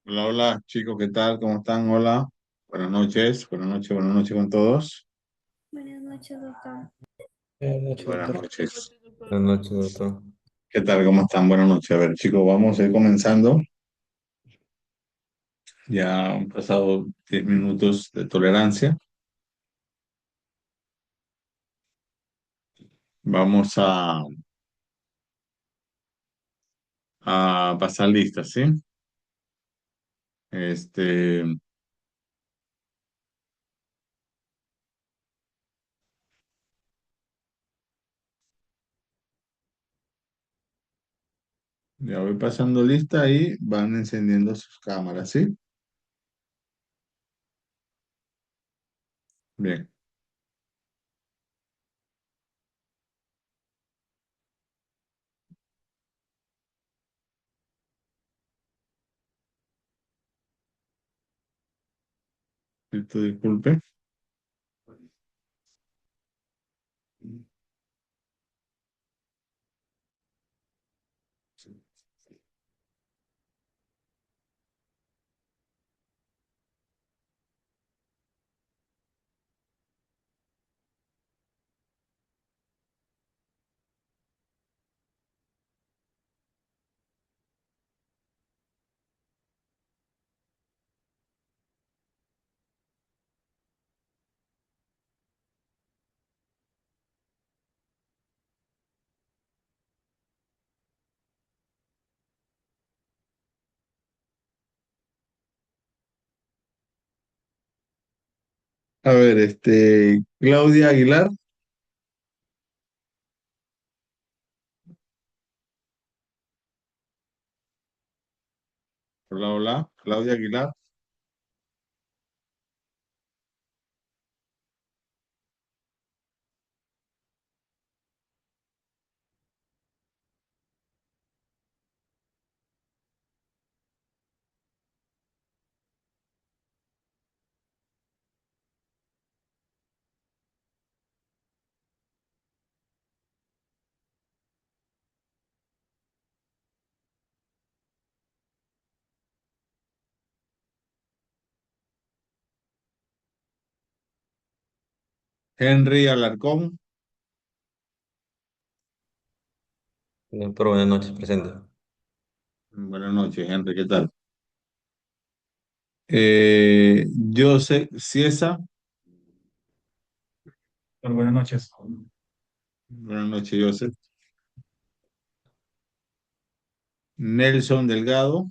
Hola, hola, chicos, ¿qué tal? ¿Cómo están? Hola, buenas noches con todos. Buenas noches, doctor. Buenas noches, Buenas doctor. noches. Buenas noches, doctor. ¿Qué tal? ¿Cómo están? Buenas noches. A ver, chicos, vamos a ir comenzando. Ya han pasado 10 minutos de tolerancia. Vamos a pasar listas, ¿sí? Este, ya voy pasando lista y van encendiendo sus cámaras, ¿sí? Bien, esto disculpe. A ver, Claudia Aguilar. Hola, hola, Claudia Aguilar. Henry Alarcón. Doctor, buenas noches, presente. Buenas noches, Henry, ¿qué tal? Joseph Ciesa. Buenas noches. Buenas noches, Joseph. Nelson Delgado.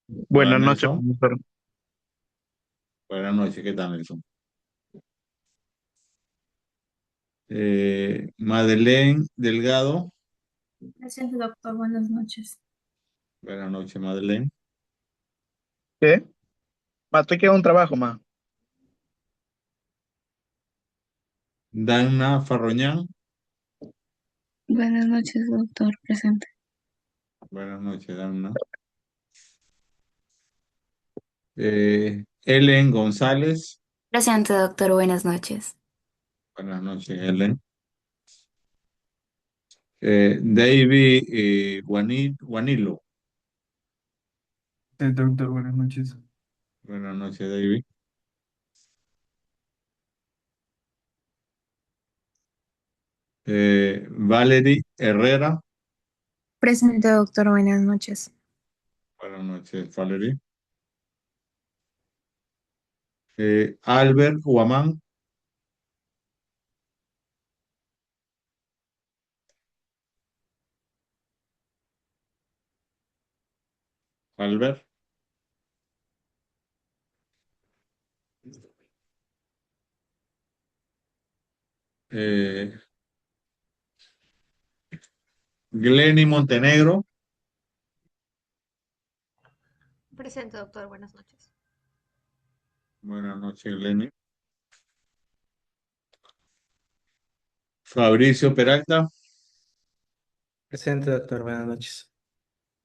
Hola, Buenas noches, Nelson. profesor. Buenas noches, ¿qué tal, Nelson? Madeleine Delgado. Presente, doctor. Buenas noches. Buenas noches, Madeleine. ¿Qué? Ma, estoy que es un trabajo, ma. Dana Farroñán. Buenas noches, doctor. Presente. Buenas noches, Dana. Ellen González. Presente, doctor. Buenas noches. Buenas noches, Ellen. David Guanilo. Doctor, buenas noches. Buenas noches, David. Valerie Herrera. Presente, doctor. Buenas noches. Buenas noches, Valerie. Albert Huamán. Albert. Eh, Glenny Montenegro. Presente, doctor. Buenas noches. Buenas noches, Glenny. Fabricio Peralta. Presente, doctor, buenas noches.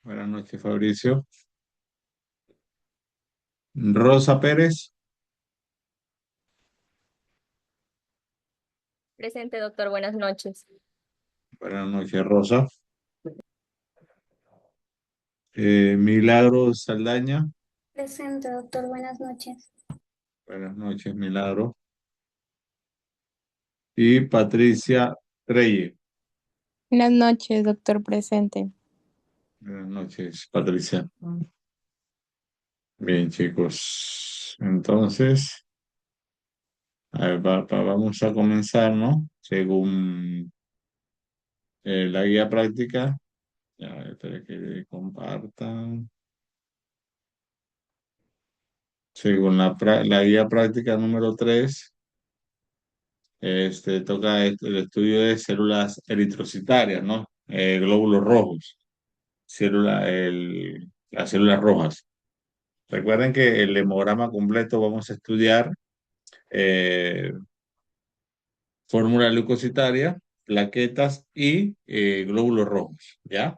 Buenas noches, Fabricio. Rosa Pérez. Presente, doctor. Buenas noches. Buenas noches, Rosa. Milagros Saldaña. Presente, doctor. Buenas noches. Buenas noches, Milagro. Y Patricia Reyes. Buenas noches, doctor presente. Buenas noches, Patricia. Bien, chicos. Entonces, a ver, vamos a comenzar, ¿no? Según la guía práctica. Ya, espera que compartan. Según la guía práctica número 3, toca el estudio de células eritrocitarias, ¿no? Glóbulos rojos, las células rojas. Recuerden que el hemograma completo vamos a estudiar fórmula leucocitaria, plaquetas y glóbulos rojos, ¿ya?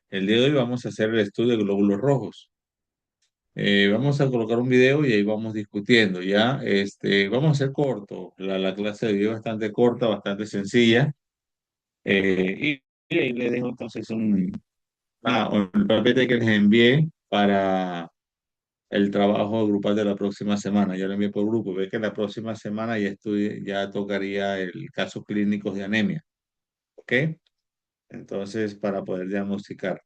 El día de hoy vamos a hacer el estudio de glóbulos rojos. Vamos a colocar un video y ahí vamos discutiendo, ¿ya? Vamos a hacer corto, la clase de video es bastante corta, bastante sencilla. Y ahí le dejo entonces un papel que les envié para el trabajo grupal de la próxima semana. Ya lo envié por grupo. Ve que la próxima semana ya tocaría el caso clínicos de anemia, ¿ok? Entonces, para poder diagnosticar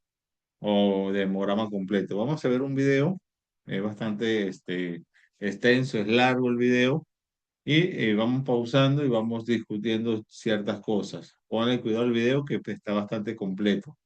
o de hemograma completo. Vamos a ver un video, es bastante extenso, es largo el video, y vamos pausando y vamos discutiendo ciertas cosas. Ponle cuidado al video que está bastante completo.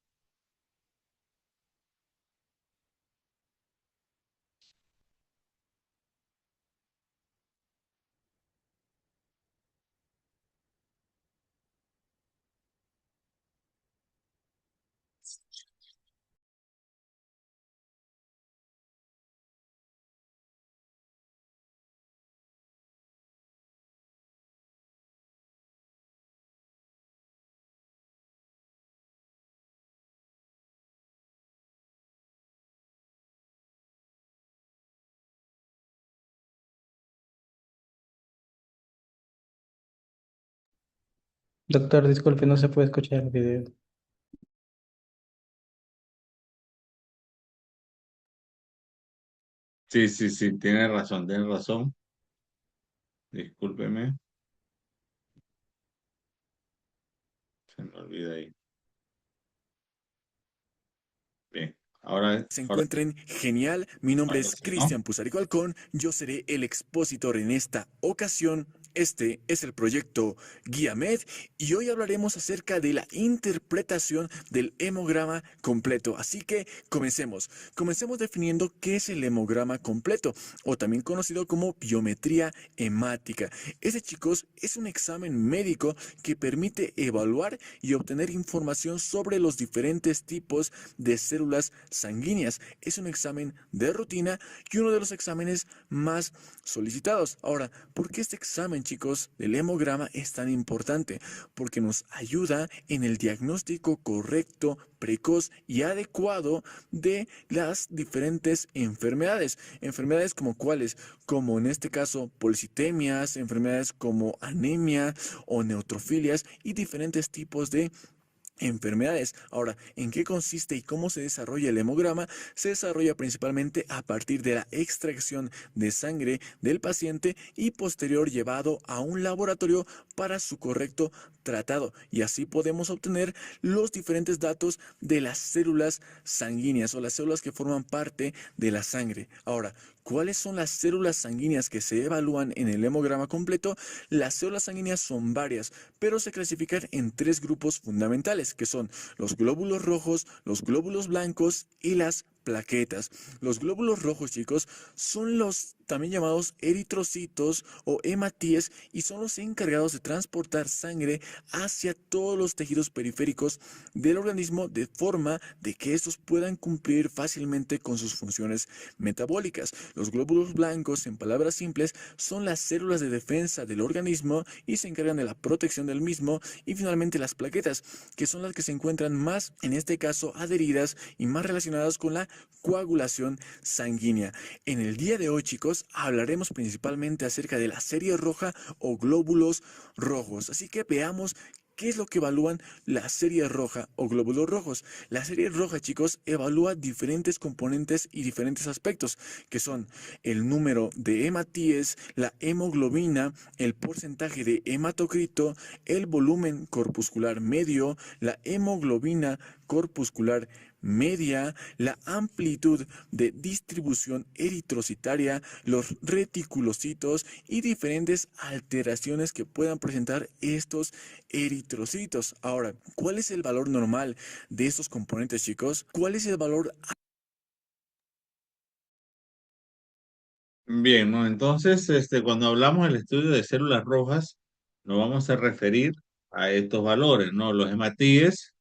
Doctor, disculpe, no se puede escuchar el video. Sí, sí, sí, tiene razón, tiene razón. Discúlpeme, se me olvida ahí. Bien, Se encuentren genial. Mi nombre ahora es sí, ¿no? Cristian Pusarico Alcón. Yo seré el expositor en esta ocasión. Este es el proyecto Guía Med y hoy hablaremos acerca de la interpretación del hemograma completo. Así que comencemos. Comencemos definiendo qué es el hemograma completo o también conocido como biometría hemática. Este, chicos, es un examen médico que permite evaluar y obtener información sobre los diferentes tipos de células sanguíneas. Es un examen de rutina y uno de los exámenes más solicitados. Ahora, ¿por qué este examen, chicos, del hemograma es tan importante? Porque nos ayuda en el diagnóstico correcto, precoz y adecuado de las diferentes enfermedades. Enfermedades como cuáles, como en este caso policitemias, enfermedades como anemia o neutrofilias y diferentes tipos de enfermedades. Ahora, ¿en qué consiste y cómo se desarrolla el hemograma? Se desarrolla principalmente a partir de la extracción de sangre del paciente y posterior llevado a un laboratorio para su correcto tratado, y así podemos obtener los diferentes datos de las células sanguíneas o las células que forman parte de la sangre. Ahora, ¿cuáles son las células sanguíneas que se evalúan en el hemograma completo? Las células sanguíneas son varias, pero se clasifican en tres grupos fundamentales, que son los glóbulos rojos, los glóbulos blancos y las plaquetas. Los glóbulos rojos, chicos, son los también llamados eritrocitos o hematíes y son los encargados de transportar sangre hacia todos los tejidos periféricos del organismo de forma de que estos puedan cumplir fácilmente con sus funciones metabólicas. Los glóbulos blancos, en palabras simples, son las células de defensa del organismo y se encargan de la protección del mismo. Y finalmente las plaquetas, que son las que se encuentran más, en este caso, adheridas y más relacionadas con la coagulación sanguínea. En el día de hoy, chicos, hablaremos principalmente acerca de la serie roja o glóbulos rojos. Así que veamos ¿qué es lo que evalúan la serie roja o glóbulos rojos? La serie roja, chicos, evalúa diferentes componentes y diferentes aspectos, que son el número de hematíes, la hemoglobina, el porcentaje de hematocrito, el volumen corpuscular medio, la hemoglobina corpuscular media, la amplitud de distribución eritrocitaria, los reticulocitos y diferentes alteraciones que puedan presentar estos eritrocitos. Ahora, ¿cuál es el valor normal de estos componentes, chicos? ¿Cuál es el valor? Bien, ¿no? Entonces, cuando hablamos del estudio de células rojas, nos vamos a referir a estos valores, ¿no? Los hematíes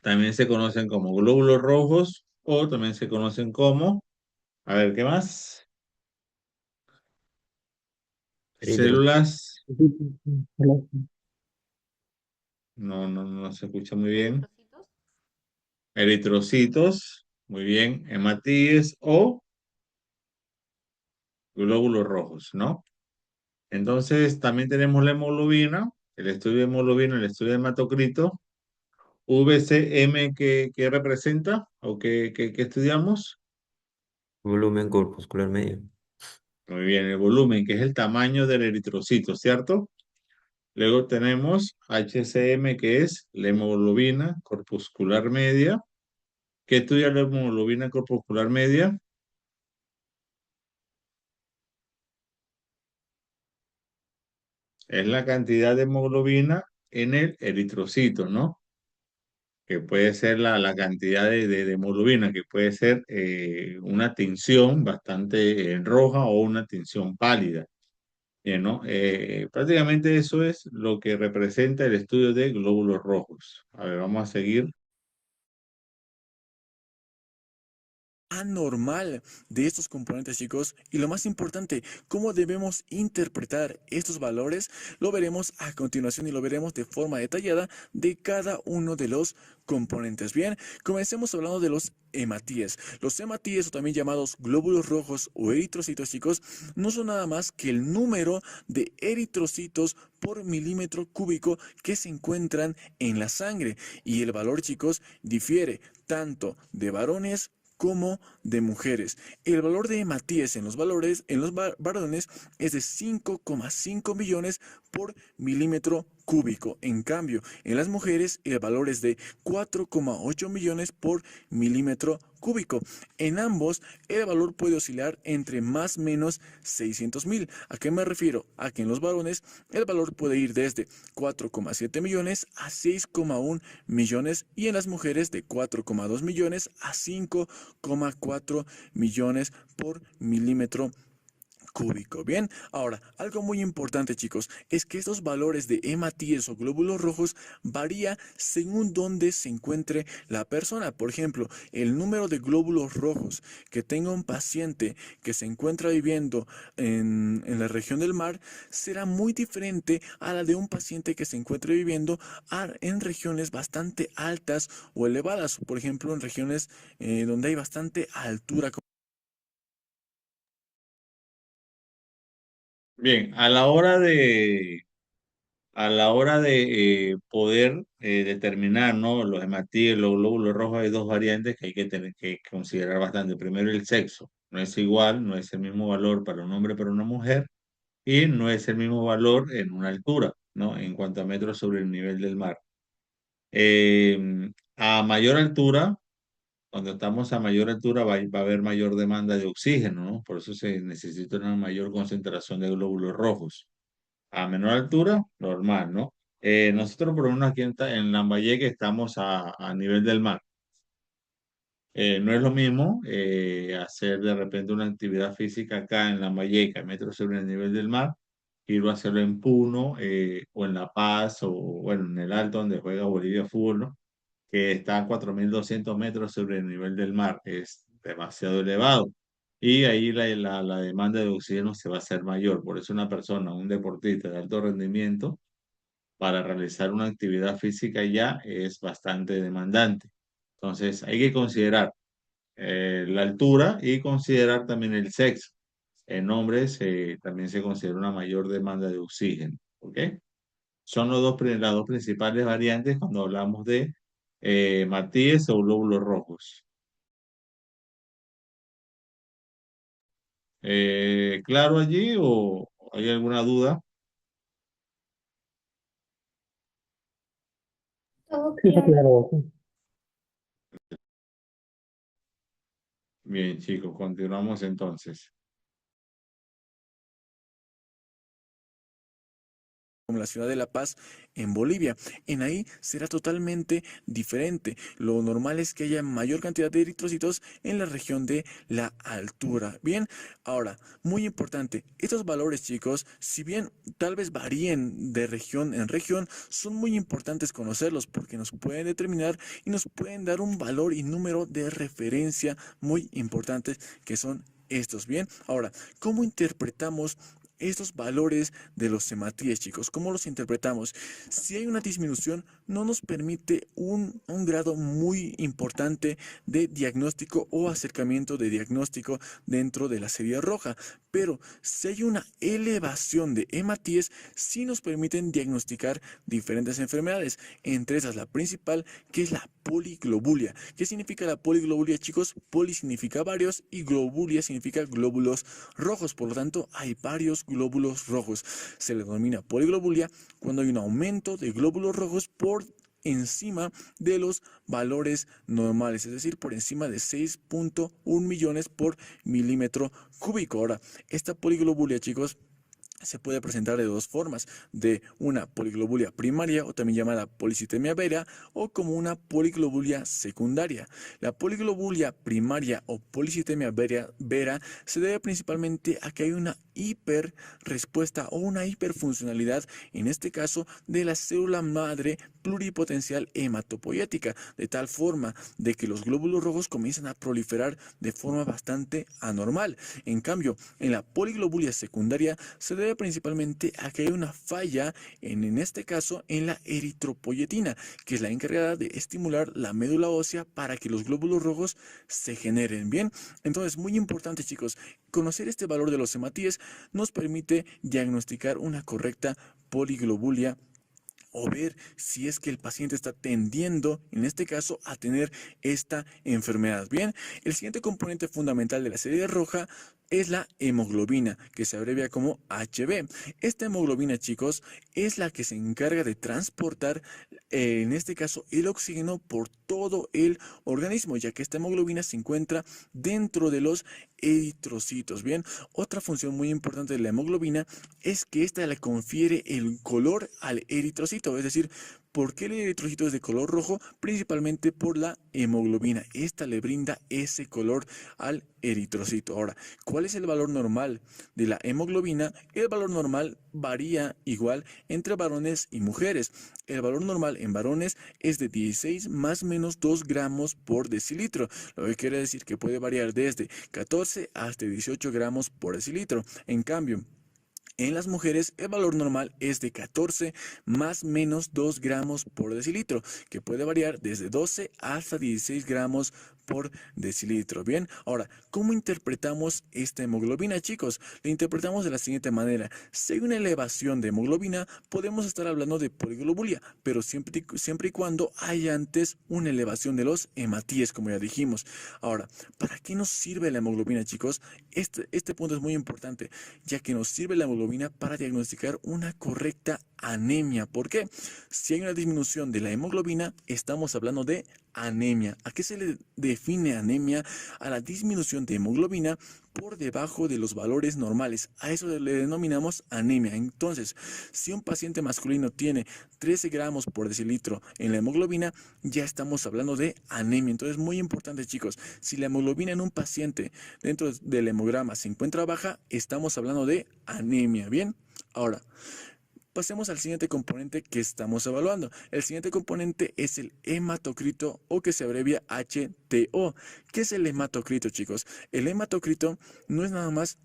también se conocen como glóbulos rojos o también se conocen como, a ver, ¿qué más? Células, no se escucha muy bien. Trocitos. Eritrocitos, muy bien, hematíes o glóbulos rojos, ¿no? Entonces, también tenemos la hemoglobina, el estudio de hemoglobina, el estudio de hematocrito, VCM que representa o que estudiamos. Volumen corpuscular medio. Muy bien, el volumen, que es el tamaño del eritrocito, ¿cierto? Luego tenemos HCM, que es la hemoglobina corpuscular media. ¿Qué estudia la hemoglobina corpuscular media? Es la cantidad de hemoglobina en el eritrocito, ¿no? Que puede ser la cantidad de hemoglobina, que puede ser una tinción bastante roja o una tinción pálida. Bien, ¿no? Prácticamente eso es lo que representa el estudio de glóbulos rojos. A ver, vamos a seguir. Anormal de estos componentes, chicos, y lo más importante, cómo debemos interpretar estos valores, lo veremos a continuación y lo veremos de forma detallada de cada uno de los componentes. Bien, comencemos hablando de los hematíes. Los hematíes, o también llamados glóbulos rojos o eritrocitos, chicos, no son nada más que el número de eritrocitos por milímetro cúbico que se encuentran en la sangre, y el valor, chicos, difiere tanto de varones como de mujeres. El valor de hematíes en los varones es de 5,5 millones por milímetro cúbico. En cambio, en las mujeres el valor es de 4,8 millones por milímetro cúbico. En ambos, el valor puede oscilar entre más o menos 600,000. ¿A qué me refiero? A que en los varones el valor puede ir desde 4,7 millones a 6,1 millones y en las mujeres de 4,2 millones a 5,4 millones por milímetro cúbico. Bien, ahora, algo muy importante, chicos, es que estos valores de hematíes o glóbulos rojos varía según dónde se encuentre la persona. Por ejemplo, el número de glóbulos rojos que tenga un paciente que se encuentra viviendo en la región del mar será muy diferente a la de un paciente que se encuentre viviendo en regiones bastante altas o elevadas, por ejemplo, en regiones donde hay bastante altura. Bien, a la hora de poder determinar, ¿no? Los hematíes, los glóbulos rojos, hay dos variantes que hay que tener que considerar bastante. Primero, el sexo. No es igual, no es el mismo valor para un hombre, para una mujer, y no es el mismo valor en una altura, ¿no? En cuanto a metros sobre el nivel del mar. A mayor altura, cuando estamos a mayor altura, va a haber mayor demanda de oxígeno, ¿no? Por eso se necesita una mayor concentración de glóbulos rojos. A menor altura, normal, ¿no? Nosotros, por lo menos aquí en Lambayeque, estamos a nivel del mar. No es lo mismo hacer de repente una actividad física acá en Lambayeque, a metros sobre el nivel del mar, ir a hacerlo en Puno o en La Paz o, bueno, en el Alto, donde juega Bolivia Fútbol, ¿no? Que está a 4.200 metros sobre el nivel del mar. Es demasiado elevado. Y ahí la demanda de oxígeno se va a hacer mayor. Por eso una persona, un deportista de alto rendimiento, para realizar una actividad física ya es bastante demandante. Entonces hay que considerar la altura y considerar también el sexo. En hombres también se considera una mayor demanda de oxígeno. ¿Ok? Son las dos principales variantes cuando hablamos de hematíes o glóbulos rojos. ¿Claro allí o hay alguna duda? Todo Sí, está claro. claro. Bien, chicos, continuamos entonces. Como la ciudad de La Paz en Bolivia. En ahí será totalmente diferente. Lo normal es que haya mayor cantidad de eritrocitos en la región de la altura. Bien, ahora, muy importante, estos valores, chicos, si bien tal vez varíen de región en región, son muy importantes conocerlos porque nos pueden determinar y nos pueden dar un valor y número de referencia muy importantes que son estos. Bien, ahora, ¿cómo interpretamos estos valores de los hematíes, chicos? ¿Cómo los interpretamos? Si hay una disminución, no nos permite un grado muy importante de diagnóstico o acercamiento de diagnóstico dentro de la serie roja. Pero si hay una elevación de hematíes, sí nos permiten diagnosticar diferentes enfermedades. Entre esas, la principal, que es la poliglobulia. ¿Qué significa la poliglobulia, chicos? Poli significa varios y globulia significa glóbulos rojos. Por lo tanto, hay varios glóbulos rojos. Se le denomina poliglobulia cuando hay un aumento de glóbulos rojos por encima de los valores normales, es decir, por encima de 6.1 millones por milímetro cúbico. Ahora, esta poliglobulia, chicos, se puede presentar de dos formas, de una poliglobulia primaria o también llamada policitemia vera o como una poliglobulia secundaria. La poliglobulia primaria o policitemia vera se debe principalmente a que hay una hiperrespuesta o una hiperfuncionalidad, en este caso, de la célula madre pluripotencial hematopoyética, de tal forma de que los glóbulos rojos comienzan a proliferar de forma bastante anormal. En cambio, en la poliglobulia secundaria se debe principalmente a que hay una falla, en este caso, en la eritropoyetina, que es la encargada de estimular la médula ósea para que los glóbulos rojos se generen. Bien, entonces, muy importante, chicos, conocer este valor de los hematíes nos permite diagnosticar una correcta poliglobulia o ver si es que el paciente está tendiendo, en este caso, a tener esta enfermedad. Bien, el siguiente componente fundamental de la serie roja es la hemoglobina, que se abrevia como HB. Esta hemoglobina, chicos, es la que se encarga de transportar, en este caso, el oxígeno por todo el organismo, ya que esta hemoglobina se encuentra dentro de los eritrocitos. Bien, otra función muy importante de la hemoglobina es que esta le confiere el color al eritrocito, es decir, ¿por qué el eritrocito es de color rojo? Principalmente por la hemoglobina. Esta le brinda ese color al eritrocito. Ahora, ¿cuál es el valor normal de la hemoglobina? El valor normal varía igual entre varones y mujeres. El valor normal en varones es de 16 más menos 2 gramos por decilitro, lo que quiere decir que puede variar desde 14 hasta 18 gramos por decilitro. En cambio, en las mujeres, el valor normal es de 14 más menos 2 gramos por decilitro, que puede variar desde 12 hasta 16 gramos por decilitro. Bien, ahora, ¿cómo interpretamos esta hemoglobina, chicos? La interpretamos de la siguiente manera. Si hay una elevación de hemoglobina, podemos estar hablando de poliglobulia, pero siempre y cuando haya antes una elevación de los hematíes, como ya dijimos. Ahora, ¿para qué nos sirve la hemoglobina, chicos? Este punto es muy importante, ya que nos sirve la hemoglobina para diagnosticar una correcta anemia. ¿Por qué? Si hay una disminución de la hemoglobina, estamos hablando de anemia. ¿A qué se le define anemia? A la disminución de hemoglobina por debajo de los valores normales. A eso le denominamos anemia. Entonces, si un paciente masculino tiene 13 gramos por decilitro en la hemoglobina, ya estamos hablando de anemia. Entonces, muy importante, chicos, si la hemoglobina en un paciente dentro del hemograma se encuentra baja, estamos hablando de anemia. Bien, ahora, pasemos al siguiente componente que estamos evaluando. El siguiente componente es el hematocrito, o que se abrevia HTO. ¿Qué es el hematocrito, chicos? El hematocrito no es nada más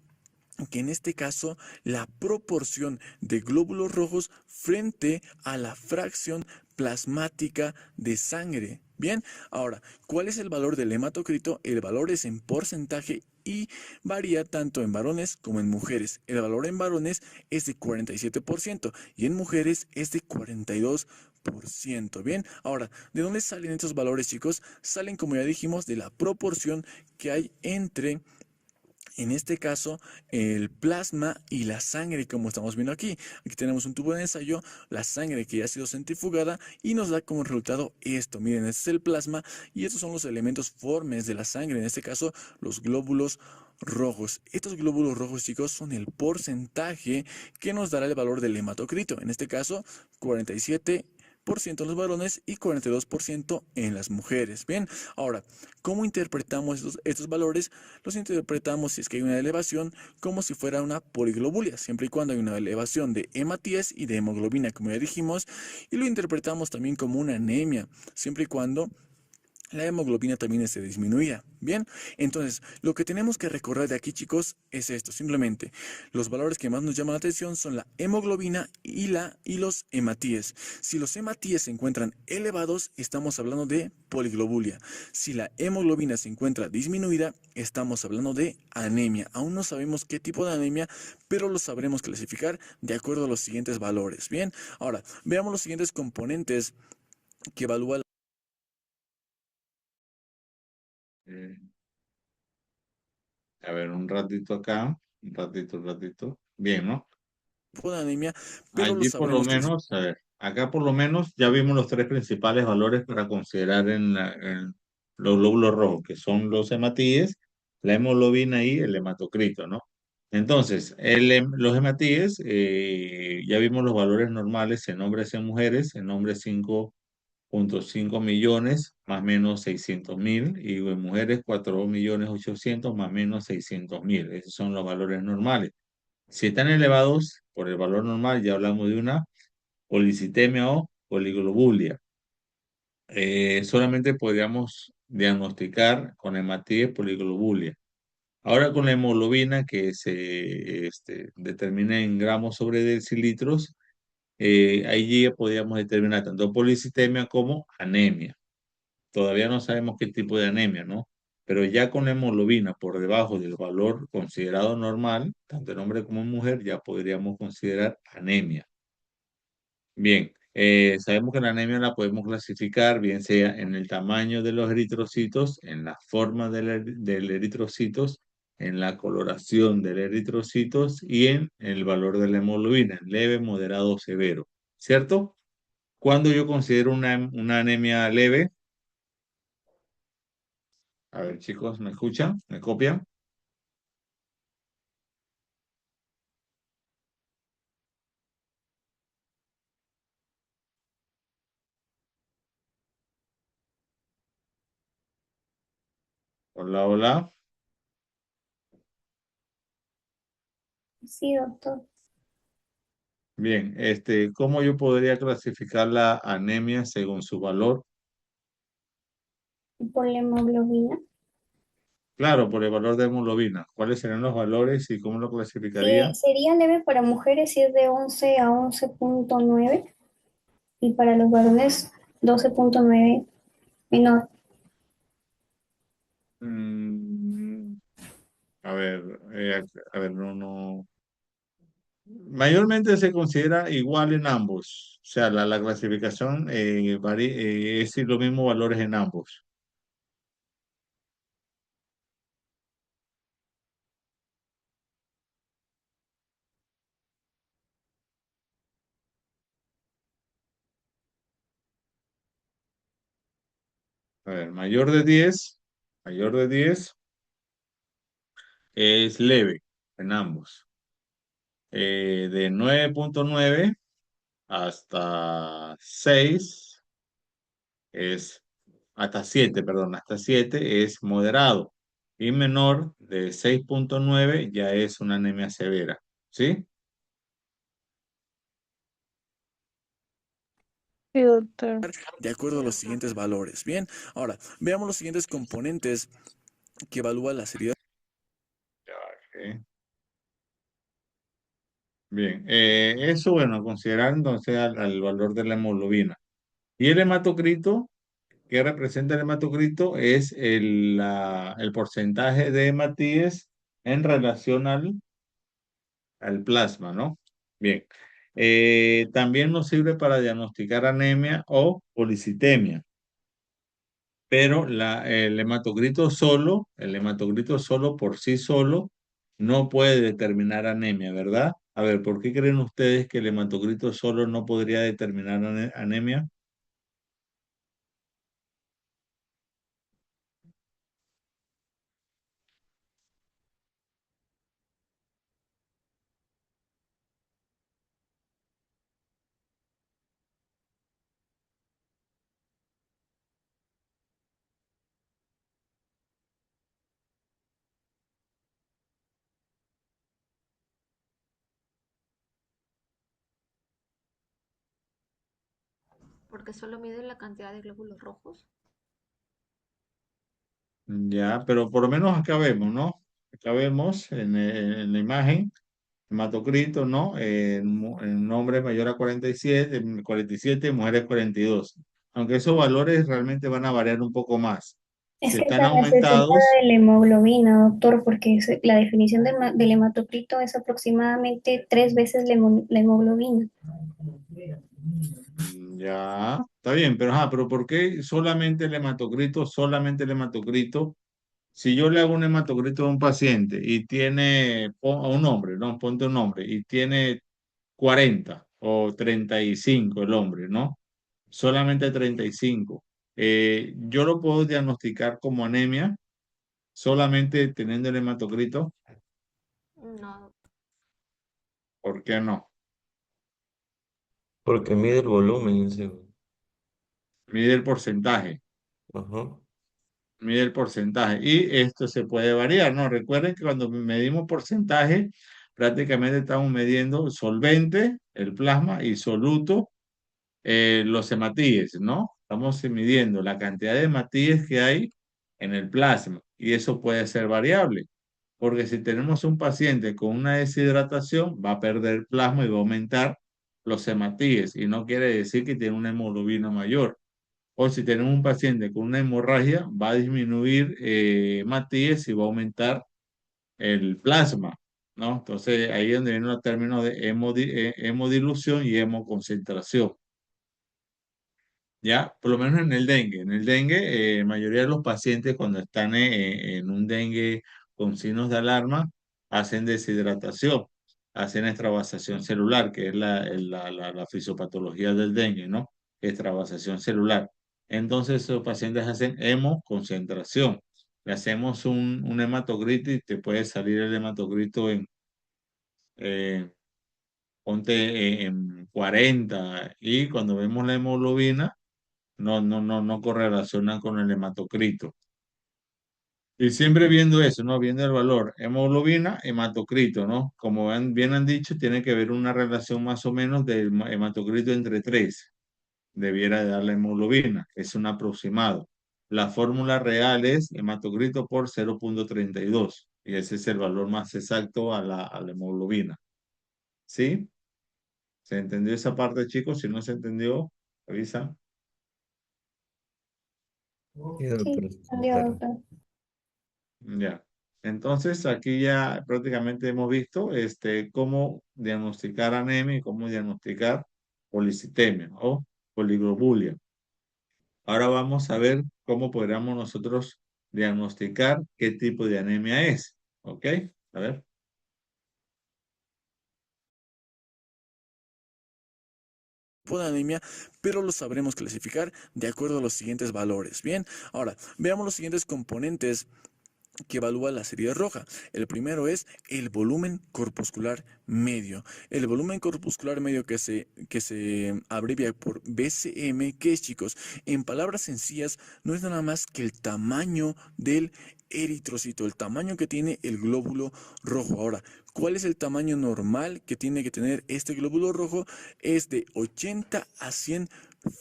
que en este caso la proporción de glóbulos rojos frente a la fracción plasmática de sangre. Bien, ahora, ¿cuál es el valor del hematocrito? El valor es en porcentaje y varía tanto en varones como en mujeres. El valor en varones es de 47% y en mujeres es de 42%. Bien, ahora, ¿de dónde salen estos valores, chicos? Salen, como ya dijimos, de la proporción que hay entre, en este caso, el plasma y la sangre, como estamos viendo aquí. Aquí tenemos un tubo de ensayo, la sangre que ya ha sido centrifugada y nos da como resultado esto. Miren, este es el plasma y estos son los elementos formes de la sangre, en este caso los glóbulos rojos. Estos glóbulos rojos, chicos, son el porcentaje que nos dará el valor del hematocrito. En este caso, 47% en los varones y 42% en las mujeres. Bien, ahora, ¿cómo interpretamos estos valores? Los interpretamos, si es que hay una elevación, como si fuera una poliglobulia, siempre y cuando hay una elevación de hematíes y de hemoglobina, como ya dijimos, y lo interpretamos también como una anemia, siempre y cuando la hemoglobina también esté disminuida. Bien, entonces lo que tenemos que recordar de aquí, chicos, es esto. Simplemente los valores que más nos llaman la atención son la hemoglobina y los hematíes. Si los hematíes se encuentran elevados, estamos hablando de poliglobulia. Si la hemoglobina se encuentra disminuida, estamos hablando de anemia. Aún no sabemos qué tipo de anemia, pero lo sabremos clasificar de acuerdo a los siguientes valores. Bien, ahora veamos los siguientes componentes que evalúa Eh, a ver, un ratito acá, un ratito. Bien, ¿no? tipo de anemia, pero lo Allí por lo sabremos clasificar. menos, a ver, acá por lo menos ya vimos los tres principales valores para considerar en los glóbulos rojos, que son los hematíes, la hemoglobina y el hematocrito, ¿no? Entonces, los hematíes, ya vimos los valores normales en hombres y en mujeres, en hombres 5,5 millones, más o menos 600.000, y en mujeres 4.800.000, más o menos 600.000. Esos son los valores normales. Si están elevados por el valor normal, ya hablamos de una policitemia o poliglobulia. Solamente podríamos diagnosticar con hematíes poliglobulia. Ahora con la hemoglobina, que se determina en gramos sobre decilitros, ahí ya podríamos determinar tanto policitemia como anemia. Todavía no sabemos qué tipo de anemia, ¿no? Pero ya con la hemoglobina por debajo del valor considerado normal, tanto en hombre como en mujer, ya podríamos considerar anemia. Bien, sabemos que la anemia la podemos clasificar bien sea en el tamaño de los eritrocitos, en la forma del eritrocitos, en la coloración del eritrocitos y en el valor de la hemoglobina, leve, moderado o severo, ¿cierto? Cuando yo considero una anemia leve, a ver chicos, ¿me escuchan? ¿Me copian? Hola, hola. Sí, doctor. Bien, ¿cómo yo podría clasificar la anemia según su valor? Por la hemoglobina. Claro, por el valor de hemoglobina. ¿Cuáles serían los valores y cómo lo clasificaría? Sería leve para mujeres si es de 11 a 11,9 y para los varones 12,9 menor. Mm, a ver, a ver, no. Mayormente se considera igual en ambos. O sea, la clasificación es los mismos valores en ambos. A ver, mayor de 10 es leve en ambos. De 9,9 hasta 6 es, hasta 7 perdón, hasta 7 es moderado. Y menor de 6,9 ya es una anemia severa. ¿Sí? Sí, doctor. de acuerdo a los siguientes valores. Bien, ahora veamos los siguientes componentes que evalúa la seriedad. Ok. Bien, eso bueno, considerando entonces al valor de la hemoglobina. Y el hematocrito, ¿Qué representa el hematocrito? Es el porcentaje de hematíes en relación al plasma, ¿no? Bien. También nos sirve para diagnosticar anemia o policitemia, pero el hematocrito solo por sí solo no puede determinar anemia, ¿verdad? A ver, ¿por qué creen ustedes que el hematocrito solo no podría determinar anemia? Porque solo mide la cantidad de glóbulos rojos. Ya, pero por lo menos acá vemos, ¿no? Acá vemos en la imagen, hematocrito, ¿no? En hombres mayor a 47, 47, mujeres 42. Aunque esos valores realmente van a variar un poco más. Es Si que están esa necesita aumentados, de la hemoglobina, doctor, porque la definición del hematocrito es aproximadamente 3 veces la hemoglobina. ya, está bien, pero ¿por qué solamente el hematocrito? Solamente el hematocrito. Si yo le hago un hematocrito a un paciente y a un hombre, ¿no? Ponte un hombre, y tiene 40 o 35 el hombre, ¿no? Solamente 35. Yo lo puedo diagnosticar como anemia solamente teniendo el hematocrito. No, ¿Por qué no? Porque mide el volumen, ese. Mide el porcentaje. Ajá. Mide el porcentaje. Y esto se puede variar, ¿no? Recuerden que cuando medimos porcentaje, prácticamente estamos midiendo solvente, el plasma, y soluto, los hematíes, ¿no? Estamos midiendo la cantidad de hematíes que hay en el plasma. Y eso puede ser variable. Porque si tenemos un paciente con una deshidratación, va a perder plasma y va a aumentar los hematíes. Y no quiere decir que tiene una hemoglobina mayor. O si tenemos un paciente con una hemorragia, va a disminuir hematíes y va a aumentar el plasma, ¿no? Entonces ahí es donde vienen los términos de hemodilución y hemoconcentración. Ya, por lo menos en el dengue. En el dengue, mayoría de los pacientes cuando están en un dengue con signos de alarma, hacen deshidratación, hacen extravasación celular, que es la fisiopatología del dengue, ¿no? Extravasación celular. Entonces, esos pacientes hacen hemoconcentración. Le hacemos un hematocrito y te puede salir el hematocrito eh, ponte en 40 y cuando vemos la hemoglobina no correlacionan con el hematocrito. Y siempre viendo eso, ¿no? Viendo el valor hemoglobina, hematocrito, ¿no? Como bien han dicho, tiene que haber una relación más o menos del hematocrito entre 3. Debiera de dar la hemoglobina, es un aproximado. La fórmula real es hematocrito por 0,32 y ese es el valor más exacto a la hemoglobina. ¿Sí? ¿Se entendió esa parte, chicos? Si no se entendió, avisa. Sí, doctor, Sí, está entendió, claro. doctor. Ya. Entonces, aquí ya prácticamente hemos visto cómo diagnosticar anemia y cómo diagnosticar policitemia o poliglobulia. Ahora vamos a ver cómo podríamos nosotros diagnosticar qué tipo de anemia es. ¿Ok? A ver. Tipo de anemia, pero lo sabremos clasificar de acuerdo a los siguientes valores. Bien, ahora veamos los siguientes componentes que evalúa la serie roja. El primero es el volumen corpuscular medio. El volumen corpuscular medio que se abrevia por BCM, ¿qué es, chicos? En palabras sencillas, no es nada más que el tamaño del eritrocito, el tamaño que tiene el glóbulo rojo. Ahora, ¿cuál es el tamaño normal que tiene que tener este glóbulo rojo? Es de 80 a 100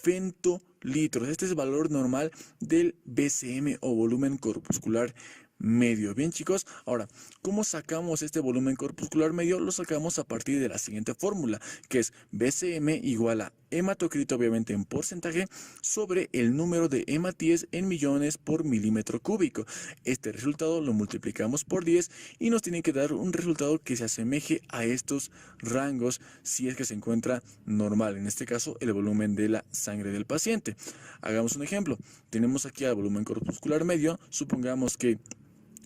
femtolitros. Este es el valor normal del BCM o volumen corpuscular medio. Bien, chicos, ahora, ¿cómo sacamos este volumen corpuscular medio? Lo sacamos a partir de la siguiente fórmula, que es BCM igual a hematocrito, obviamente en porcentaje, sobre el número de hematíes en millones por milímetro cúbico. Este resultado lo multiplicamos por 10 y nos tiene que dar un resultado que se asemeje a estos rangos si es que se encuentra normal, en este caso el volumen de la sangre del paciente. Hagamos un ejemplo. Tenemos aquí al volumen corpuscular medio, supongamos que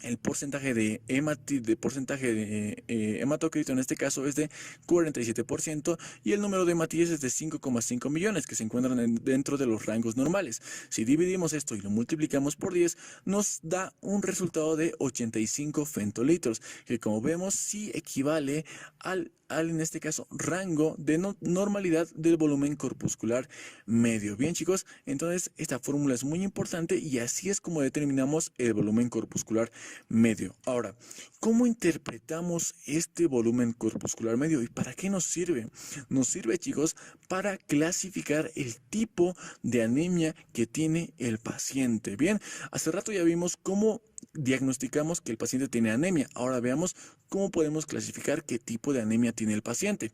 el porcentaje de hematocrito en este caso es de 47% y el número de hematíes es de 5,5 millones que se encuentran dentro de los rangos normales. Si dividimos esto y lo multiplicamos por 10, nos da un resultado de 85 femtolitros, que como vemos sí equivale al en este caso rango de normalidad del volumen corpuscular medio. Bien, chicos, entonces esta fórmula es muy importante y así es como determinamos el volumen corpuscular medio. Ahora, ¿cómo interpretamos este volumen corpuscular medio y para qué nos sirve? Nos sirve, chicos, para clasificar el tipo de anemia que tiene el paciente. Bien, hace rato ya vimos cómo diagnosticamos que el paciente tiene anemia. Ahora veamos cómo podemos clasificar qué tipo de anemia tiene el paciente.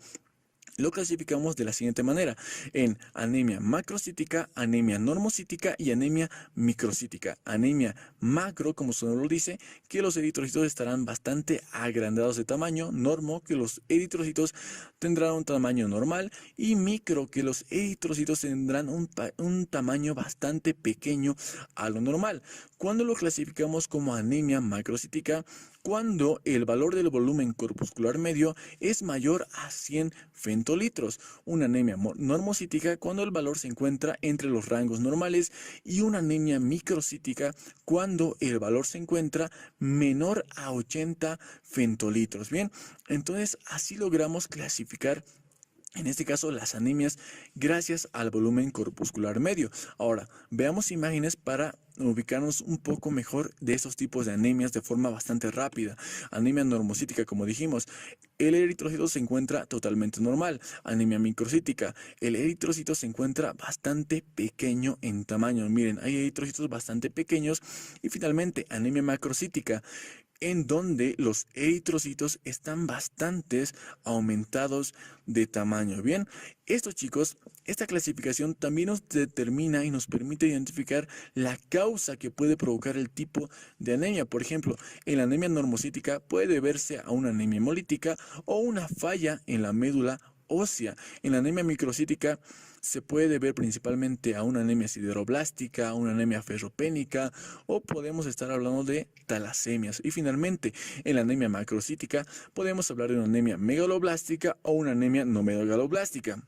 Lo clasificamos de la siguiente manera, en anemia macrocítica, anemia normocítica y anemia microcítica. Anemia macro, como su nombre lo dice, que los eritrocitos estarán bastante agrandados de tamaño, normo, que los eritrocitos tendrán un tamaño normal, y micro, que los eritrocitos tendrán un tamaño bastante pequeño a lo normal. Cuando lo clasificamos como anemia macrocítica, cuando el valor del volumen corpuscular medio es mayor a 100 femtolitros. Una anemia normocítica cuando el valor se encuentra entre los rangos normales y una anemia microcítica cuando el valor se encuentra menor a 80 femtolitros. Bien, entonces así logramos clasificar en este caso las anemias gracias al volumen corpuscular medio. Ahora, veamos imágenes para ubicarnos un poco mejor de estos tipos de anemias de forma bastante rápida. Anemia normocítica, como dijimos, el eritrocito se encuentra totalmente normal. Anemia microcítica, el eritrocito se encuentra bastante pequeño en tamaño. Miren, hay eritrocitos bastante pequeños. Y finalmente, anemia macrocítica, en donde los eritrocitos están bastante aumentados de tamaño. Bien, esto, chicos, esta clasificación también nos determina y nos permite identificar la causa que puede provocar el tipo de anemia. Por ejemplo, en la anemia normocítica puede deberse a una anemia hemolítica o una falla en la médula ósea. En la anemia microcítica se puede deber principalmente a una anemia sideroblástica, a una anemia ferropénica o podemos estar hablando de talasemias. Y finalmente, en la anemia macrocítica podemos hablar de una anemia megaloblástica o una anemia no megaloblástica,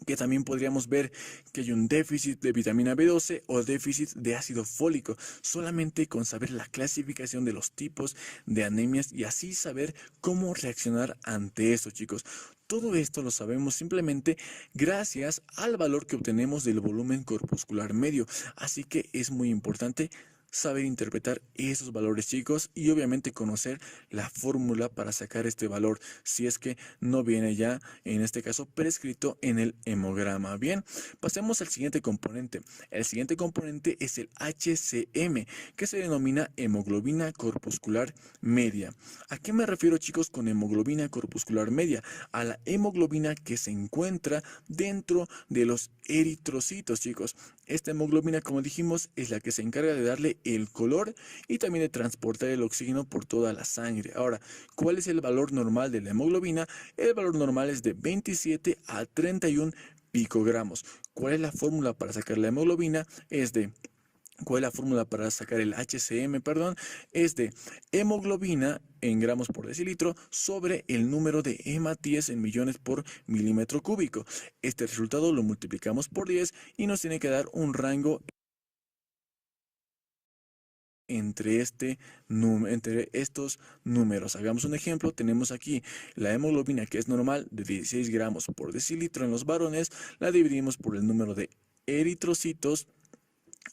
que también podríamos ver que hay un déficit de vitamina B12 o déficit de ácido fólico, solamente con saber la clasificación de los tipos de anemias y así saber cómo reaccionar ante esto, chicos. Todo esto lo sabemos simplemente gracias al valor que obtenemos del volumen corpuscular medio, así que es muy importante saber interpretar esos valores, chicos, y obviamente conocer la fórmula para sacar este valor si es que no viene ya, en este caso, prescrito en el hemograma. Bien, pasemos al siguiente componente. El siguiente componente es el HCM, que se denomina hemoglobina corpuscular media. ¿A qué me refiero, chicos, con hemoglobina corpuscular media? A la hemoglobina que se encuentra dentro de los eritrocitos, chicos. Esta hemoglobina, como dijimos, es la que se encarga de darle el color y también de transportar el oxígeno por toda la sangre. Ahora, ¿cuál es el valor normal de la hemoglobina? El valor normal es de 27 a 31 picogramos. ¿Cuál es la fórmula para sacar la hemoglobina? ¿Cuál es la fórmula para sacar el HCM? Es de hemoglobina en gramos por decilitro sobre el número de hematíes en millones por milímetro cúbico. Este resultado lo multiplicamos por 10 y nos tiene que dar un rango entre estos números. Hagamos un ejemplo. Tenemos aquí la hemoglobina, que es normal, de 16 gramos por decilitro en los varones. La dividimos por el número de eritrocitos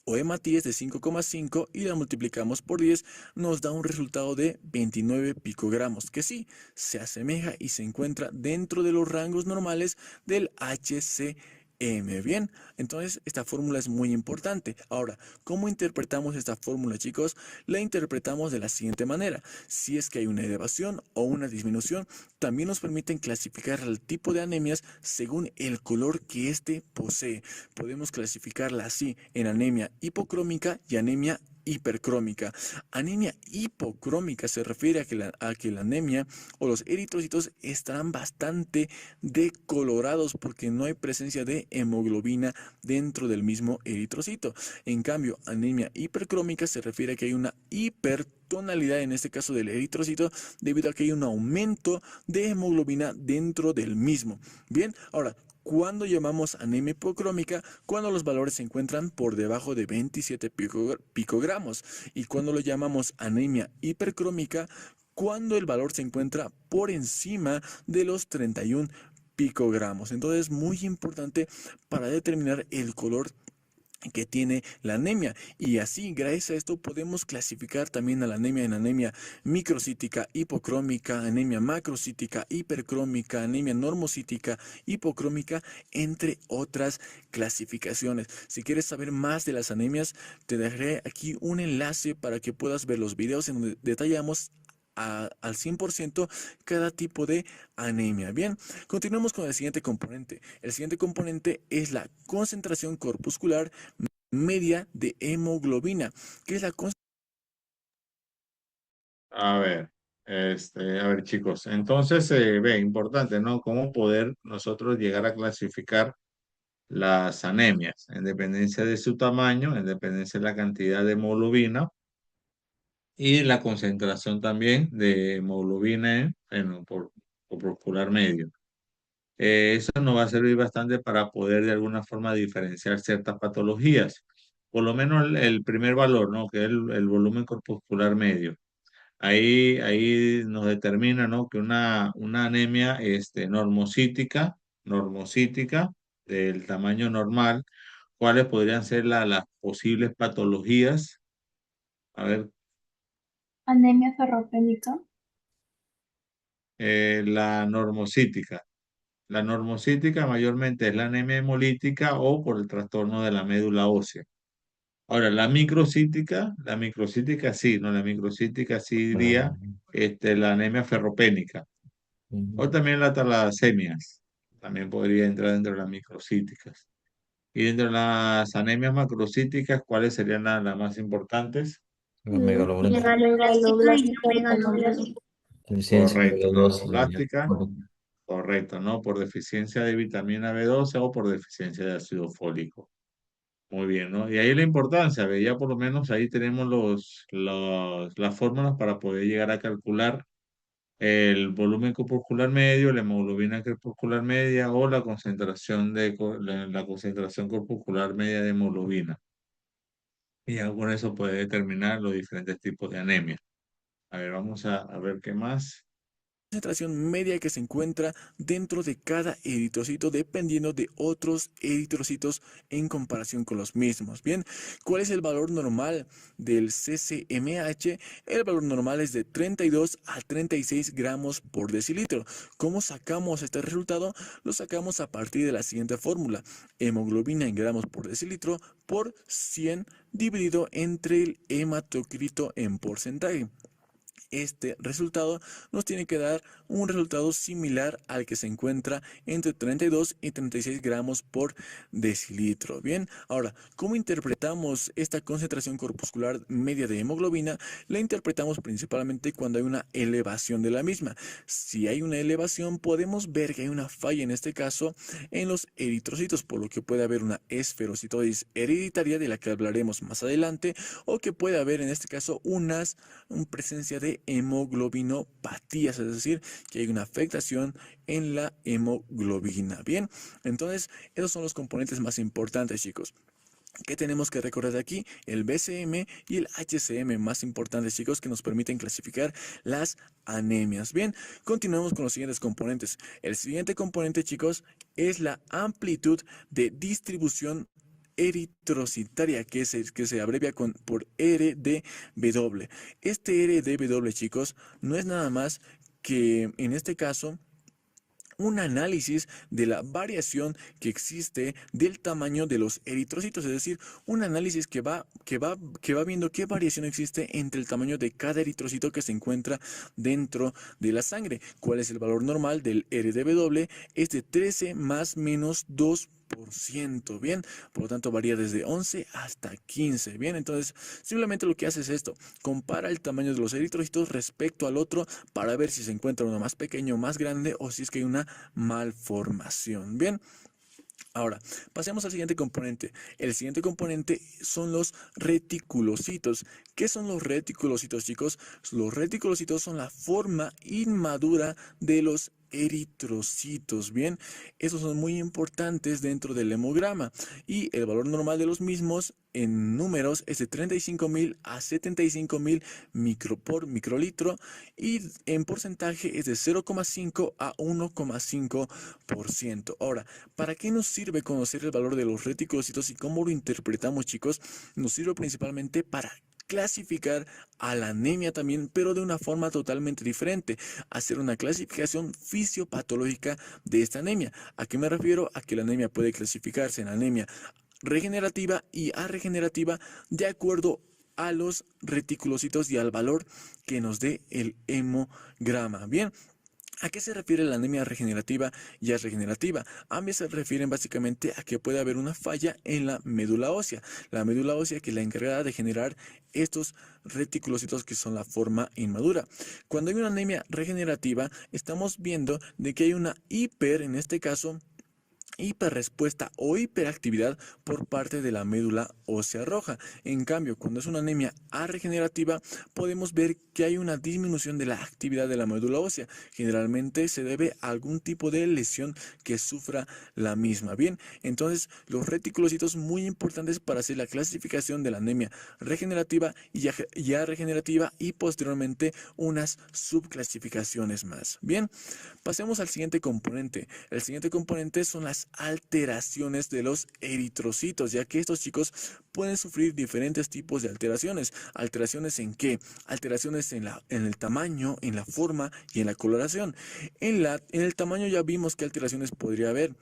o hematíes de 5,5 y la multiplicamos por 10, nos da un resultado de 29 picogramos, que sí, se asemeja y se encuentra dentro de los rangos normales del HCM. M. Bien, entonces esta fórmula es muy importante. Ahora, ¿cómo interpretamos esta fórmula, chicos? La interpretamos de la siguiente manera. Si es que hay una elevación o una disminución, también nos permiten clasificar el tipo de anemias según el color que éste posee. Podemos clasificarla así en anemia hipocrómica y anemia hipercrómica. Anemia hipocrómica se refiere a que la anemia o los eritrocitos estarán bastante decolorados porque no hay presencia de hemoglobina dentro del mismo eritrocito. En cambio, anemia hipercrómica se refiere a que hay una hipertonalidad, en este caso del eritrocito, debido a que hay un aumento de hemoglobina dentro del mismo. Bien, ahora, ¿cuándo llamamos anemia hipocrómica? Cuando los valores se encuentran por debajo de 27 picogramos. ¿Y cuando lo llamamos anemia hipercrómica? Cuando el valor se encuentra por encima de los 31 picogramos. Entonces es muy importante para determinar el color que tiene la anemia, y así gracias a esto podemos clasificar también a la anemia en anemia microcítica, hipocrómica, anemia macrocítica, hipercrómica, anemia normocítica, hipocrómica, entre otras clasificaciones. Si quieres saber más de las anemias, te dejaré aquí un enlace para que puedas ver los videos en donde detallamos al 100% cada tipo de anemia. Bien, continuamos con el siguiente componente. El siguiente componente es la concentración corpuscular media de hemoglobina, que es la A ver, a ver, chicos. Entonces, ve, importante, ¿no? Cómo poder nosotros llegar a clasificar las anemias, en dependencia de su tamaño, en dependencia de la cantidad de hemoglobina y la concentración también de hemoglobina por corpuscular medio. Eso nos va a servir bastante para poder de alguna forma diferenciar ciertas patologías. Por lo menos el primer valor, ¿no? Que es el volumen corpuscular medio. Ahí nos determina, ¿no? Que una anemia normocítica, del tamaño normal, cuáles podrían ser las posibles patologías. A ver, Anemia ferropénica. la normocítica. La normocítica mayormente es la anemia hemolítica o por el trastorno de la médula ósea. Ahora, la microcítica sí, ¿no? La microcítica sí Ah, diría la anemia ferropénica. O ujú. también las talasemias. También podría entrar dentro de las microcíticas. Y dentro de las anemias macrocíticas, ¿cuáles serían las más importantes? Los megaloblásticos. Megaloblástica y megaloblástica. Deficiencia de Correcto, B12 ya. megaloblástica. Correcto, ¿no? Por deficiencia de vitamina B12 o por deficiencia de ácido fólico. Muy bien, ¿no? Y ahí la importancia, ¿ve? Ya por lo menos ahí tenemos las fórmulas para poder llegar a calcular el volumen corpuscular medio, la hemoglobina corpuscular media o la concentración la concentración corpuscular media de hemoglobina. Y ya con eso puede determinar los diferentes tipos de anemia. A ver, vamos a ver qué más. concentración media que se encuentra dentro de cada eritrocito dependiendo de otros eritrocitos en comparación con los mismos. Bien, ¿cuál es el valor normal del CCMH? El valor normal es de 32 a 36 gramos por decilitro. ¿Cómo sacamos este resultado? Lo sacamos a partir de la siguiente fórmula: hemoglobina en gramos por decilitro por 100 dividido entre el hematocrito en porcentaje. Este resultado nos tiene que dar un resultado similar al que se encuentra entre 32 y 36 gramos por decilitro. Bien, ahora, ¿cómo interpretamos esta concentración corpuscular media de hemoglobina? La interpretamos principalmente cuando hay una elevación de la misma. Si hay una elevación, podemos ver que hay una falla, en este caso, en los eritrocitos, por lo que puede haber una esferocitosis hereditaria, de la que hablaremos más adelante, o que puede haber, en este caso, una presencia de hemoglobinopatías, es decir, que hay una afectación en la hemoglobina. Bien, entonces esos son los componentes más importantes, chicos. ¿Qué tenemos que recordar aquí? El BCM y el HCM más importantes, chicos, que nos permiten clasificar las anemias. Bien, continuamos con los siguientes componentes. El siguiente componente, chicos, es la amplitud de distribución eritrocitaria, que se abrevia por RDW. Este RDW, chicos, no es nada más que, en este caso, un análisis de la variación que existe del tamaño de los eritrocitos, es decir, un análisis que va viendo qué variación existe entre el tamaño de cada eritrocito que se encuentra dentro de la sangre. ¿Cuál es el valor normal del RDW? Es de 13 más menos 2%, bien, por lo tanto varía desde 11 hasta 15, bien, entonces simplemente lo que hace es esto, compara el tamaño de los eritrocitos respecto al otro para ver si se encuentra uno más pequeño o más grande o si es que hay una malformación, bien. Ahora, pasemos al siguiente componente. El siguiente componente son los reticulocitos. ¿Qué son los reticulocitos, chicos? Los reticulocitos son la forma inmadura de los eritrocitos, bien, esos son muy importantes dentro del hemograma y el valor normal de los mismos en números es de 35.000 a 75.000 micro por microlitro y en porcentaje es de 0,5 a 1,5%. Ahora, ¿para qué nos sirve conocer el valor de los reticulocitos y cómo lo interpretamos, chicos? Nos sirve principalmente para clasificar a la anemia también, pero de una forma totalmente diferente, hacer una clasificación fisiopatológica de esta anemia. ¿A qué me refiero? A que la anemia puede clasificarse en anemia regenerativa y arregenerativa de acuerdo a los reticulocitos y al valor que nos dé el hemograma. Bien. ¿A qué se refiere la anemia regenerativa y arregenerativa? Ambas se refieren básicamente a que puede haber una falla en la médula ósea. La médula ósea que es la encargada de generar estos reticulocitos que son la forma inmadura. Cuando hay una anemia regenerativa, estamos viendo de que hay una en este caso, hiperrespuesta o hiperactividad por parte de la médula ósea roja. En cambio, cuando es una anemia arregenerativa, podemos ver que hay una disminución de la actividad de la médula ósea. Generalmente se debe a algún tipo de lesión que sufra la misma. Bien, entonces los reticulocitos muy importantes para hacer la clasificación de la anemia regenerativa y arregenerativa y posteriormente unas subclasificaciones más. Bien, pasemos al siguiente componente. El siguiente componente son las alteraciones de los eritrocitos, ya que estos chicos pueden sufrir diferentes tipos de alteraciones. ¿Alteraciones en qué? Alteraciones en el tamaño, en la forma y en la coloración. En el tamaño ya vimos qué alteraciones podría haber.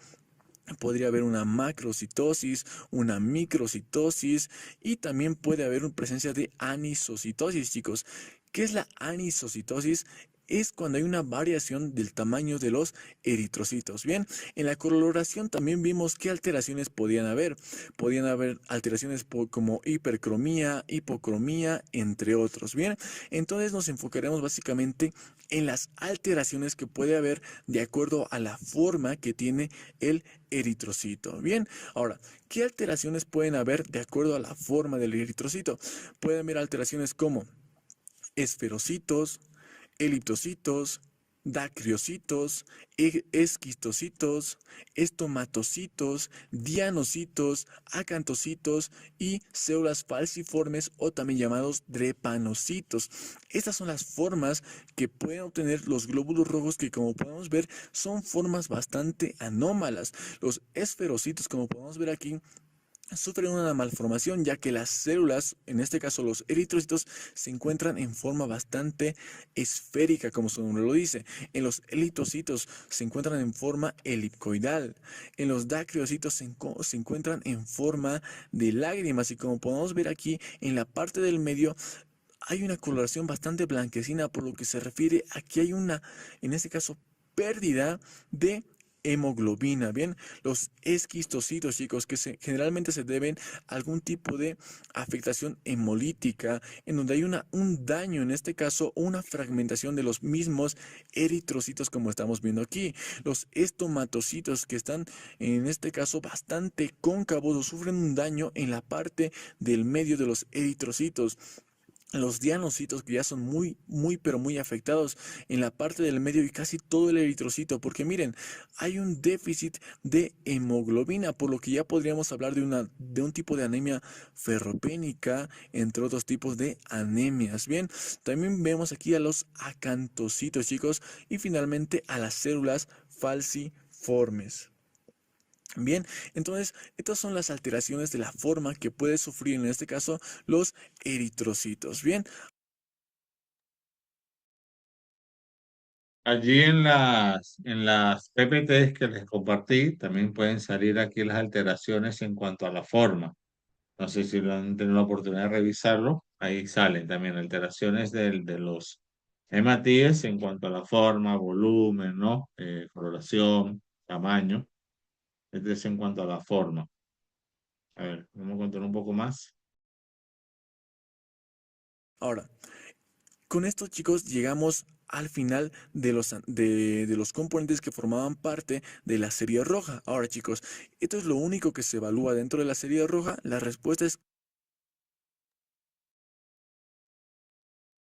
Podría haber una macrocitosis, una microcitosis y también puede haber una presencia de anisocitosis, chicos. ¿Qué es la anisocitosis? Es cuando hay una variación del tamaño de los eritrocitos. Bien, en la coloración también vimos qué alteraciones podían haber. Podían haber alteraciones como hipercromía, hipocromía, entre otros. Bien, entonces nos enfocaremos básicamente en las alteraciones que puede haber de acuerdo a la forma que tiene el eritrocito. Bien, ahora, ¿qué alteraciones pueden haber de acuerdo a la forma del eritrocito? Pueden haber alteraciones como esferocitos, eliptocitos, dacriocitos, esquistocitos, estomatocitos, dianocitos, acantocitos y células falciformes o también llamados drepanocitos. Estas son las formas que pueden obtener los glóbulos rojos que, como podemos ver, son formas bastante anómalas. Los esferocitos, como podemos ver aquí, sufren una malformación ya que las células, en este caso los eritrocitos, se encuentran en forma bastante esférica, como su nombre lo dice. En los eliptocitos se encuentran en forma elipcoidal. En los dacriocitos se encuentran en forma de lágrimas y como podemos ver aquí en la parte del medio hay una coloración bastante blanquecina, por lo que se refiere a que hay una, en este caso, pérdida de hemoglobina. Bien, los esquistocitos, chicos, que generalmente se deben a algún tipo de afectación hemolítica en donde hay un daño, en este caso una fragmentación de los mismos eritrocitos como estamos viendo aquí. Los estomatocitos, que están en este caso bastante cóncavos o sufren un daño en la parte del medio de los eritrocitos. Los dianocitos, que ya son muy pero muy afectados en la parte del medio y casi todo el eritrocito, porque miren, hay un déficit de hemoglobina, por lo que ya podríamos hablar de un tipo de anemia ferropénica, entre otros tipos de anemias. Bien, también vemos aquí a los acantocitos, chicos, y finalmente a las células falciformes. Bien, entonces estas son las alteraciones de la forma que puede sufrir en este caso los eritrocitos. Bien, Allí en las PPTs que les compartí, también pueden salir aquí las alteraciones en cuanto a la forma. No sé si lo han tenido la oportunidad de revisarlo. Ahí salen también alteraciones de los hematíes en cuanto a la forma, volumen, ¿no? Coloración, tamaño. Este es en cuanto a la forma. A ver, vamos a contar un poco más. Ahora, con esto, chicos, llegamos al final de los componentes que formaban parte de la serie roja. Ahora, chicos, esto es lo único que se evalúa dentro de la serie roja. La respuesta es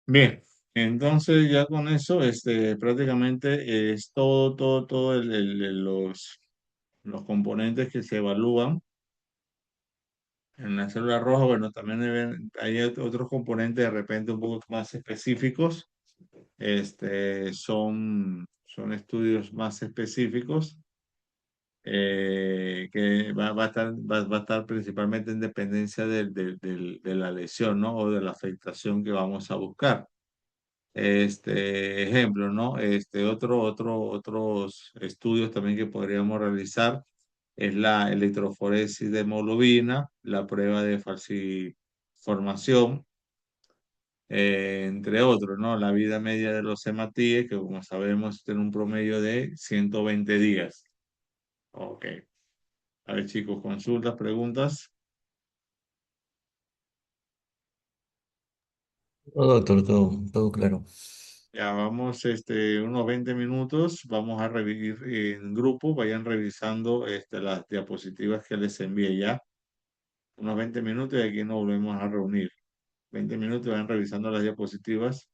Bien, entonces ya con eso, prácticamente es todo los componentes que se evalúan en la célula roja. Bueno, también hay otros componentes de repente un poco más específicos. Son estudios más específicos que va a estar principalmente en dependencia de la lesión, ¿no? O de la afectación que vamos a buscar. Ejemplo, ¿no? Otros estudios también que podríamos realizar es la electroforesis de hemoglobina, la prueba de falsiformación, entre otros, ¿no? La vida media de los hematíes, que como sabemos tiene un promedio de 120 días. Ok. A ver, chicos, consultas, preguntas. No, doctor, todo claro. Ya vamos, unos 20 minutos, vamos a revisar en grupo, vayan revisando las diapositivas que les envié ya. Unos 20 minutos y aquí nos volvemos a reunir. 20 minutos, vayan revisando las diapositivas.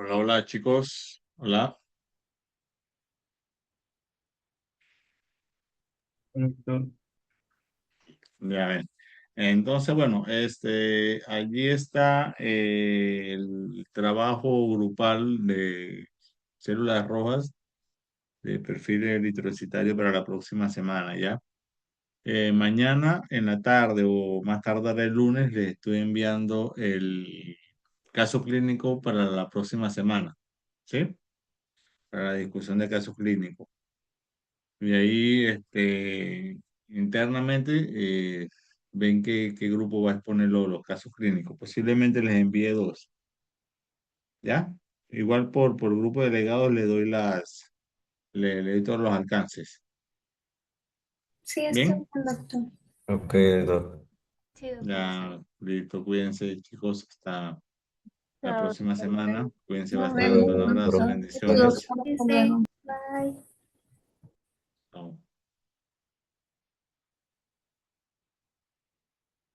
Hola, hola chicos. Hola. Ya ven. Entonces, bueno, allí está el trabajo grupal de células rojas de perfil eritrocitario para la próxima semana, ¿ya? Mañana en la tarde o más tardar el lunes les estoy enviando el caso clínico para la próxima semana, ¿sí? Para la discusión de caso clínico. Y ahí, internamente, ven qué grupo va a exponer los casos clínicos. Posiblemente les envíe dos, ¿ya? Igual por grupo de delegados le doy todos los alcances. Sí, está ¿Bien? bien, doctor. Ok, doctor. Sí, doctor. Ya, listo, cuídense, chicos, hasta la Chao, próxima doctor. semana. Cuídense Nos bastante. vemos, Un Luego, abrazo, doctor. doctor. bendiciones. Cuídense. Bye.